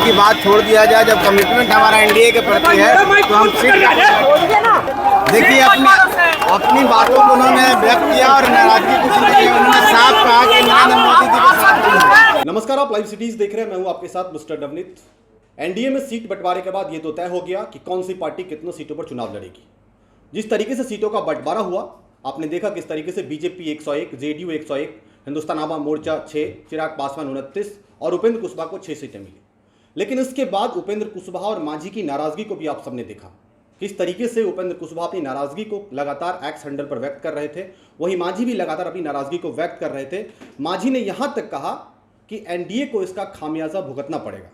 की बात छोड़ दिया जाए, जब कमिटमेंट हमारा एनडीए के प्रति है तो हम सीट देखिए अपनी बातों को उन्होंने व्यक्त किया और नाराजगी कुछ नहीं है। उन्होंने साफ कहा कि नरेंद्र मोदी जी के साथ। नमस्कार, आप लाइव सिटीज देख रहे हैं। मैं हूं आपके साथ मिस्टर नवनीत। एनडीए में सीट बंटवारे के बाद ये तो तय हो गया कि कौन सी पार्टी कितनों सीटों पर चुनाव लड़ेगी। जिस तरीके से सीटों का बंटवारा हुआ, आपने देखा किस तरीके से बीजेपी 101, जेडीयू 101, हिंदुस्तान आवाम मोर्चा 6, चिराग पासवान 29 और उपेंद्र कुशवाहा को 6 सीटें मिली। लेकिन इसके बाद उपेंद्र कुशवाहा और मांझी की नाराजगी को भी आप सबने देखा। किस तरीके से उपेंद्र कुशवाहा अपनी नाराजगी को लगातार एक्स हैंडल पर व्यक्त कर रहे थे, वहीं मांझी भी लगातार अपनी नाराजगी को व्यक्त कर रहे थे। मांझी ने यहां तक कहा कि एनडीए को इसका खामियाजा भुगतना पड़ेगा,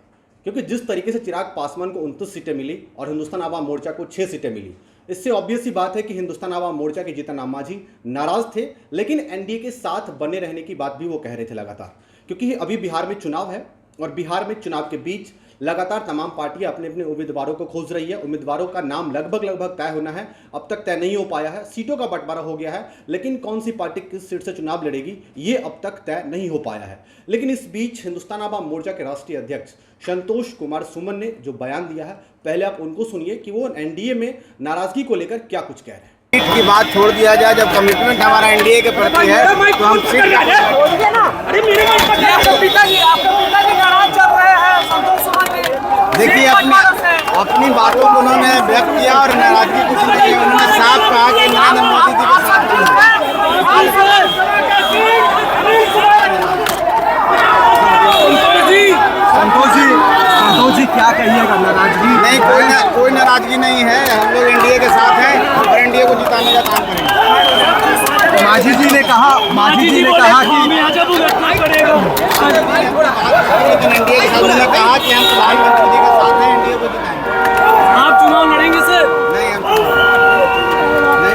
क्योंकि जिस तरीके से चिराग पासवान को 29 सीटें मिली और हिंदुस्तान आवाम मोर्चा को 6 सीटें मिली, इससे ऑब्वियस सी बात है कि हिंदुस्तान आवाम मोर्चा के जीतन राम मांझी नाराज थे। लेकिन एनडीए के साथ बने रहने की बात भी वो कह रहे थे लगातार, क्योंकि अभी बिहार में चुनाव है और बिहार में चुनाव के बीच लगातार तमाम पार्टियां अपने अपने उम्मीदवारों को खोज रही है। उम्मीदवारों का नाम लगभग तय होना है, अब तक तय नहीं हो पाया है। सीटों का बंटवारा हो गया है, लेकिन कौन सी पार्टी किस सीट से चुनाव लड़ेगी ये अब तक तय नहीं हो पाया है। लेकिन इस बीच हिंदुस्तान आवाम मोर्चा के राष्ट्रीय अध्यक्ष संतोष कुमार सुमन ने जो बयान दिया है, पहले आप उनको सुनिए कि वो एनडीए में नाराजगी को लेकर क्या कुछ कह रहे हैं। सीट की बात छोड़ दिया जाए, जब कमिटमेंट हमारा एनडीए के प्रति है तो हम सीट देखिए अपनी बातों को उन्होंने व्यक्त किया और नाराजगी कुछ नहीं है। उन्होंने साफ कहा कि नरेंद्र मोदी जी के साथ संतोष जी क्या कहिएगा? नाराजगी नहीं, कोई नाराजगी नहीं है। हम लोग एनडीए के साथ हैं और एनडीए को जिताने का काम करेंगे। मांझी जी ने कहा कि एनडीए के साथ उन्होंने कहा कि हम प्रधानमंत्री जी के साथ हैं, एनडीए को जिताएंगे। आप चुनाव लड़ेंगे सर? नहीं,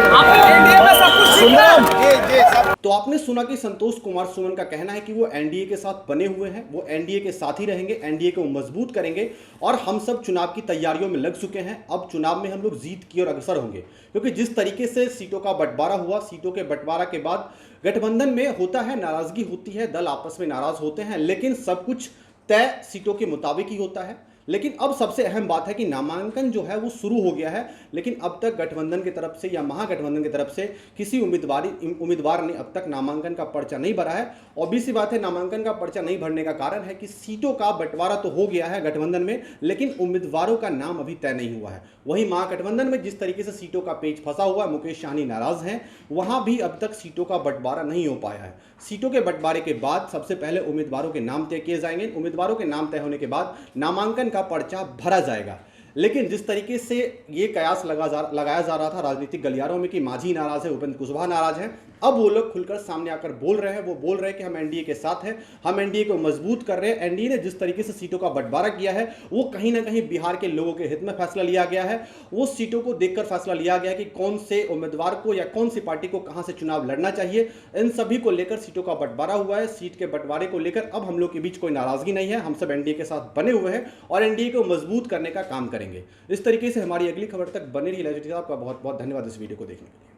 तो आपने सुना कि संतोष कुमार सुमन का कहना है कि वो एनडीए के साथ बने हुए हैं, वो एनडीए के साथ ही रहेंगे, एनडीए को मजबूत करेंगे और हम सब चुनाव की तैयारियों में लग चुके हैं। अब चुनाव में हम लोग जीत की ओर अग्रसर होंगे, क्योंकि जिस तरीके से सीटों का बंटवारा हुआ, सीटों के बंटवारा के बाद गठबंधन में होता है, नाराजगी होती है, दल आपस में नाराज होते हैं, लेकिन सब कुछ तय सीटों के मुताबिक ही होता है। लेकिन अब सबसे अहम बात है कि नामांकन जो है वो शुरू हो गया है, लेकिन अब तक गठबंधन की तरफ से या महागठबंधन की तरफ से किसी उम्मीदवार ने अब तक नामांकन का पर्चा नहीं भरा है। ऑब्वियस सी बात है, नामांकन का पर्चा नहीं भरने का कारण है कि सीटों का बंटवारा तो हो गया है गठबंधन में, लेकिन उम्मीदवारों का नाम अभी तय नहीं हुआ है। वहीं महागठबंधन में जिस तरीके से सीटों का पेच फंसा हुआ है, मुकेश सहनी नाराज हैं, वहां भी अब तक सीटों का बंटवारा नहीं हो पाया है। सीटों के बंटवारे के बाद सबसे पहले उम्मीदवारों के नाम तय किए जाएंगे। उम्मीदवारों के नाम तय होने के बाद नामांकन का पर्चा भरा जाएगा। लेकिन जिस तरीके से ये कयास लगाया जा रहा था राजनीतिक गलियारों में कि मांझी नाराज है, उपेंद्र कुशवाहा नाराज है, अब वो लोग खुलकर सामने आकर बोल रहे हैं। वो बोल रहे हैं कि हम एनडीए के साथ हैं, हम एनडीए को मजबूत कर रहे हैं। एनडीए ने जिस तरीके से सीटों का बंटवारा किया है, वो कहीं ना कहीं बिहार के लोगों के हित में फैसला लिया गया है। वो सीटों को देखकर फैसला लिया गया कि कौन से उम्मीदवार को या कौन सी पार्टी को कहां से चुनाव लड़ना चाहिए। इन सभी को लेकर सीटों का बंटवारा हुआ है। सीट के बंटवारे को लेकर अब हम लोग के बीच कोई नाराजगी नहीं है। हम सब एनडीए के साथ बने हुए हैं और एनडीए को मजबूत करने का काम करेंगे। इस तरीके से हमारी अगली खबर तक बने रही। आपका बहुत बहुत धन्यवाद इस वीडियो को देखने के लिए।